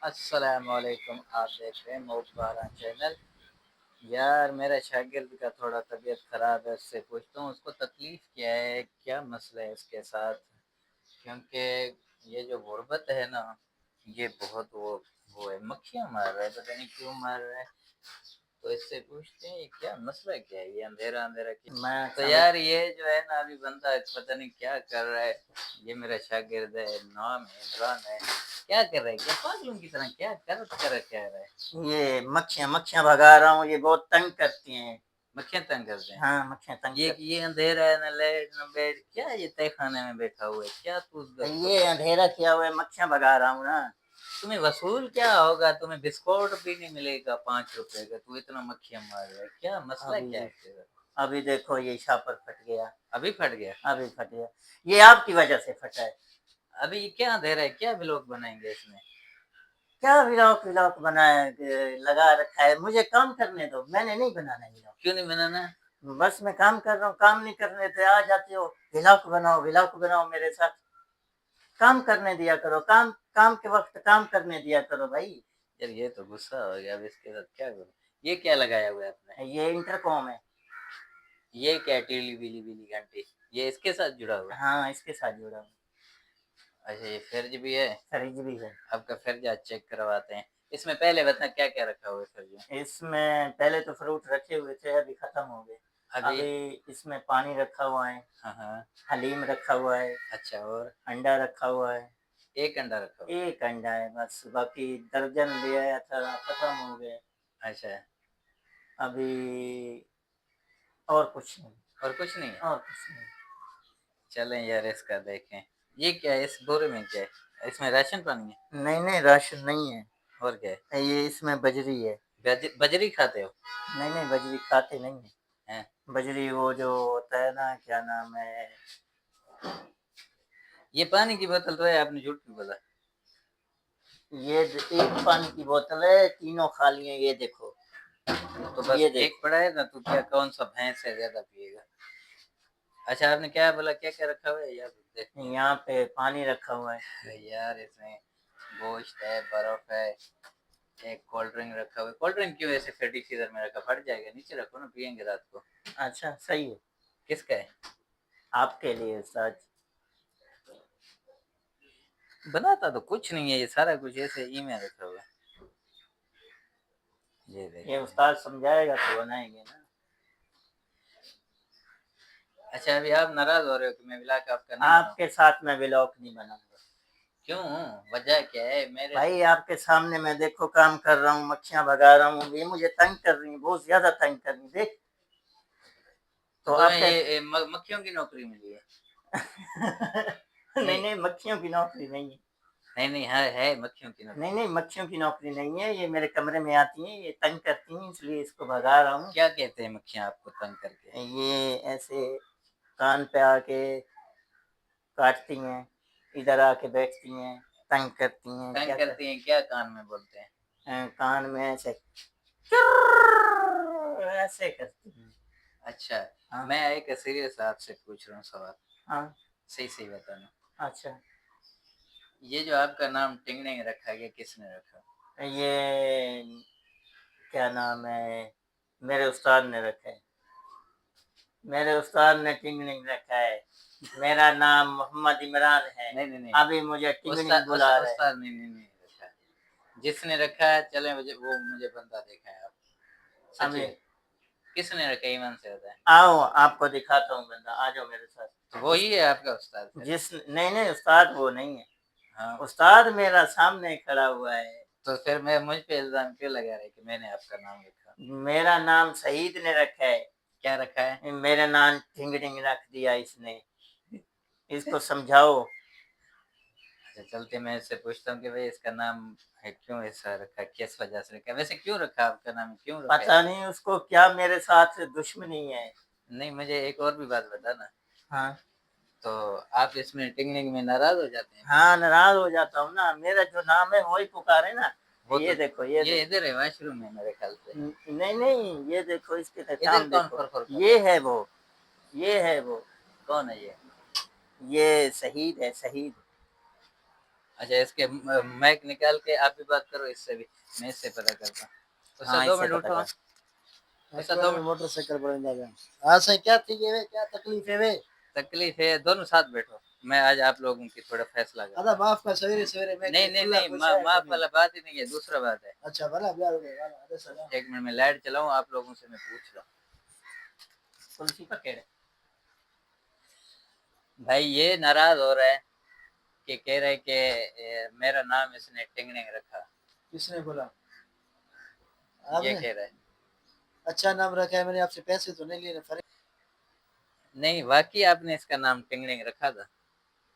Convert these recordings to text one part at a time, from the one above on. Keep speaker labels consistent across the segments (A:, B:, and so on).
A: अस्सलामुअलैकुम। आप देख रहे हैं मोबारा चैनल। यार मेरा शागिर्द का थोड़ा तबीयत ख़राब है, उससे पूछता हूँ उसको तकलीफ़ क्या है, क्या मसला है उसके साथ। क्योंकि ये जो गुर्बत है ना, ये बहुत वो है, मक्खियाँ मार रहा है, पता नहीं क्यों मार रहा है। तो इससे पूछते हैं ये क्या मसला क्या है, ये अंधेरा अंधेरा क्यों।
B: मैं
A: तो
B: समझ
A: यार ये जो है ना, अभी बंदा पता नहीं क्या कर रहा है। ये मेरा शागिर्द है, नाम है इमरान है। क्या कर रहा है, क्या पागलों की तरह क्या कर क्या रहा है।
B: ये मक्खियाँ मक्खियाँ भगा रहा हूँ, ये बहुत तंग करती हैं।
A: मक्खियाँ तंग करते हैं।
B: हाँ, मक्खियाँ तंग
A: ये
B: करती
A: ये अंधेरा है, न लाइट न बेड, क्या ये तय खाने में बैठा हुआ है, क्या तू
B: हैं। ये अंधेरा किया हुआ है, मक्खियाँ भगा रहा हूँ ना।
A: तुम्हें वसूल क्या होगा, तुम्हें बिस्कुट भी नहीं मिलेगा 5 रुपए का, तू इतना मक्खियाँ मार रहा है, क्या मसला क्या है
B: अभी
A: तेरा।
B: अभी देखो ये शापर फट गया।
A: अभी फट गया।
B: अभी फट गया। ये आपकी वजह से फटा है।
A: अभी ये क्या अंधेरा है, क्या ब्लॉग बनाएंगे इसमें।
B: क्या व्लॉग व्लॉग बनाया लगा रखा है, मुझे काम करने दो, मैंने नहीं बनाना व्लॉग।
A: क्यों नहीं बनाना।
B: बस मैं काम कर रहा हूँ, काम नहीं करने थे आ जाते हो। व्लॉग बनाओ मेरे साथ। काम करने दिया करो, काम काम के वक्त काम करने दिया करो भाई।
A: यार ये तो गुस्सा हो गया, अब इसके साथ क्या करूं। ये क्या लगाया हुआ है आपने।
B: ये इंटरकॉम है।
A: ये क्या टीली बिली बिली घंटी, ये इसके साथ जुड़ा हुआ है।
B: हाँ, इसके साथ जुड़ा हूँ।
A: अच्छा ये फ्रिज भी है।
B: फ्रिज भी है।
A: आपका फ्रिज आज चेक करवाते हैं। इसमें पहले बता क्या क्या रखा हुआ है फ्रिज में।
B: इसमें पहले तो फ्रूट रखे हुए थे, अभी खत्म हो गए।
A: अभी।
B: अभी इसमें पानी रखा हुआ है।
A: हाँ हाँ।
B: हलीम रखा हुआ है।
A: अच्छा और।
B: अंडा रखा हुआ है।
A: एक अंडा रखा हुआ
B: एक अंडा है बस, बाकी दर्जन ले आया था, खत्म हो गए।
A: है। अच्छा।
B: अभी और कुछ नहीं।
A: और कुछ नहीं है।
B: और कुछ नहीं।
A: चलें यार इसका देखें। ये क्या है, इस बोरे में क्या है, इसमें राशन पानी है।
B: नहीं नहीं, राशन नहीं है।
A: और क्या
B: ये इसमें बजरी है।
A: है, बजरी खाते हो।
B: नहीं नहीं, बजरी खाते नहीं है।
A: हैं।
B: बजरी वो जो होता है ना, क्या नाम है।
A: ये पानी की बोतल तो है, आपने झूठ क्यों बोला।
B: ये एक पानी की बोतल है, तीनों खाली है, ये देखो।
A: तो बस
B: ये
A: एक
B: देखो।
A: पड़ा है ना, तो क्या कौन सा भैंस है ज्यादा पिएगा। अच्छा आपने क्या बोला, क्या क्या रखा हुआ है यार देखते
B: यहाँ पे पानी रखा हुआ है।
A: हैं। यार इसमें गोश्त है, बर्फ है, एक कोल्ड ड्रिंक रखा हुआ है। कोल्ड ड्रिंक क्यों ऐसे फटी सीजर में रखा, फट जाएगा, नीचे रखो ना, पियेंगे रात को।
B: अच्छा सही है।
A: किसका है।
B: आपके लिए सच।
A: बनाता तो कुछ नहीं है, ये सारा कुछ ऐसे ही में रखा हुआ है। ये
B: ये
A: देखिए।
B: उस्ताद समझाएगा तो बनाएंगे ना।
A: अच्छा अभी आप नाराज हो रहे हो कि मैं मिला के आपका नहीं बनाऊं।
B: आपके साथ मैं व्लॉग नहीं बनाऊंगा।
A: क्यों। वजह क्या है मेरे।
B: भाई आपके सामने मैं देखो काम कर रहा हूँ, मक्खियां भगा रहा हूँ, ये मुझे तंग कर रही है, बहुत ज्यादा तंग कर रही है, देख।
A: तो
B: तो
A: तुम्हें
B: आपके
A: ये मक्खियों की नौकरी मिली है।
B: नहीं
A: नहीं
B: नहीं, मक्खियों की नौकरी नहीं है।
A: नहीं नहीं, है मक्खियों की
B: नहीं
A: नौकरी।
B: नहीं, मक्खियों की नौकरी नहीं है, ये मेरे कमरे में आती हैं, ये तंग करती हैं, इसलिए इसको भगा रहा हूँ।
A: क्या कहते हैं मक्खियां आपको तंग करके।
B: ये ऐसे कान पे आके काटती हैं, इधर आके बैठती हैं, तंग करती हैं,
A: तंग
B: क्या कर।
A: करती हैं क्या, कान में बोलते हैं।
B: कान में ऐसे ऐसे करती हैं।
A: अच्छा।
B: हाँ
A: मैं एक सीरियस आपसे पूछ रहा हूँ सवाल।
B: हाँ।
A: सही सही बताना।
B: अच्छा।
A: ये जो आपका नाम टिंगटिंग रखा गया, किसने रखा।
B: ये क्या नाम है, मेरे उस्ताद ने रखा है। मेरे उस्ताद ने टिंगलिंग रखा है। मेरा नाम मोहम्मद इमरान है।
A: नहीं नहीं नहीं।
B: अभी मुझे टिंगलिंग
A: उस्ताद
B: बुला रहे हैं।
A: उस्ताद नहीं नहीं नहीं रखा। जिसने रखा है, चले मुझे वो मुझे बंदा देखा है आप। सच्ची
B: अभी
A: किसने रखा, ईमान से होता है।
B: आओ, आपको दिखाता हूँ बंदा, आ जाओ मेरे साथ।
A: तो वो ही है आपका उस्ताद फिर।
B: जिस नहीं नहीं, उस्ताद वो नहीं है।
A: हाँ।
B: उस्ताद मेरा सामने खड़ा हुआ है।
A: तो फिर मैं मुझ पे इल्जाम क्यों लगा रहे कि मैंने आपका नाम लिखा।
B: मेरा नाम सईद ने रखा है।
A: क्या रखा है।
B: मेरा नाम टिंगलिंग रख दिया इसने। इसको समझाओ।
A: अच्छा चलते मैं इससे पूछता हूँ कि भाई इसका नाम है क्यों ऐसा रखा, किस वजह से रखा, वैसे क्यों रखा आपका नाम, क्यों रखा है।
B: पता नहीं उसको क्या मेरे साथ दुश्मनी है।
A: नहीं मुझे एक और भी बात बता ना।
B: हाँ
A: तो आप इसमें टिंगलिंग में नाराज हो जाते हैं।
B: हाँ, नाराज हो जाता हूँ ना, मेरा जो नाम है वही पुकारे ना।
A: वो तो
B: ये देखो, ये
A: ये
B: देखो।
A: इधर है वॉशरूम में मेरे ख्याल से।
B: नहीं नहीं, ये देखो, इसके
A: इधर
B: पहचान
A: कौन
B: देखो।
A: फर फर कर रहा
B: ये
A: है।
B: है वो। ये है वो।
A: कौन है ये।
B: ये शहीद है, शहीद।
A: अच्छा, इसके माइक निकाल के आप भी बात करो इससे भी, मैं इससे पता करता हूँ। उससे
B: हाँ
A: 2
B: इससे
A: मिनट
B: पता
A: उठो,
B: कर
A: उससे 2 मिनट।
C: मोटरसाइकिल पर जाएगा। हाँ सही, क्या थी ये वे, क्या तकलीफ है वे?
A: तकलीफ है, दोनों साथ बैठो। मैं आज आप लोगों की थोड़ा फैसला
C: अदा
A: करता हूँ।
C: माफ का सवेरे सवेरे मैं
A: नहीं नहीं नहीं, माफ वाला बात ही नहीं है, दूसरा बात है।
C: अच्छा भला ब्याह हो गया अरे सलाम।
A: 1 मिनट में लाइट चलाऊं, आप लोगों से मैं पूछ रहा
B: तुलसी पकड़।
A: हूँ। भाई ये नाराज हो रहा है कि कह रहे कि मेरा नाम इसने टिंगनिंग रखा।
C: किसने बोला?
A: ये
C: आपने?
A: कह रहा है।
C: अच्छा नाम रखा है, मैंने आपसे पैसे तो नहीं लिए ना, फर्क।
A: नहीं, वाकई आपने इसका नाम टिंगनिंग रखा था?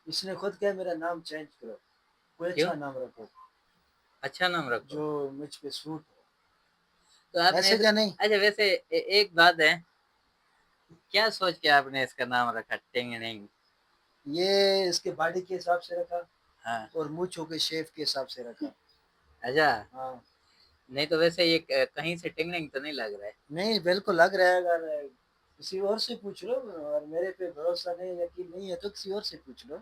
C: इसने खुद कहा मेरा नाम चेंज करो, कोई
A: क्यों?
C: अच्छा नाम रखो
A: अच्छा नाम रखो
C: जो मुझ पे सूट हो।
A: तो आपने
C: ऐसे क्या नहीं?
A: अच्छा वैसे एक बात है, क्या सोच के आपने इसका नाम रखा टिंगनिंग?
C: ये इसके बॉडी के हिसाब से रखा
A: हाँ।
C: और मूंछों के शेप के हिसाब से रखा।
A: अच्छा।
C: हाँ।
A: नहीं तो वैसे ये कहीं से टिंगनिंग तो नहीं लग रहा है।
C: नहीं बिल्कुल लग रहा है, अगर किसी और से पूछ लो, और मेरे पे भरोसा नहीं, यकीन नहीं है तो किसी और से पूछ लो,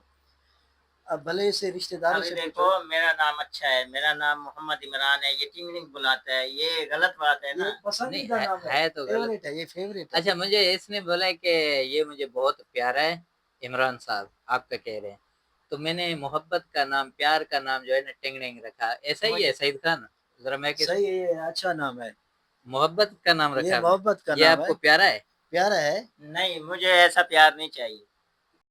C: अब भले से रिश्तेदारों
B: अभी
C: से
B: देखो
C: पूछो।
B: मेरा नाम अच्छा है, मेरा नाम मोहम्मद इमरान है, ये टिंगलिंग बुलाता है, ये गलत बात है
C: ये
B: ना।
A: नहीं
C: पसंदीदा नाम
A: है तो गलत।
C: फेवरेट है, ये फेवरेट है।
A: अच्छा, मुझे इसने बोला है कि ये मुझे बहुत प्यारा है इमरान साहब, आपका कह रहे हैं, तो मैंने मोहब्बत का नाम, प्यार का नाम जो है ना टिंगनिंग रखा। ऐसा ही है
B: मुझे
A: सईद खान? जरा मैं किस
C: सही है, ये अच्छा नाम है।
A: मोहब्बत का नाम
C: ये
A: रखा आपने?
C: मोहब्बत का
A: ये
C: नाम है,
A: आपको प्यारा है?
C: प्यारा है।
B: नहीं, मुझे ऐसा प्यार नहीं चाहिए।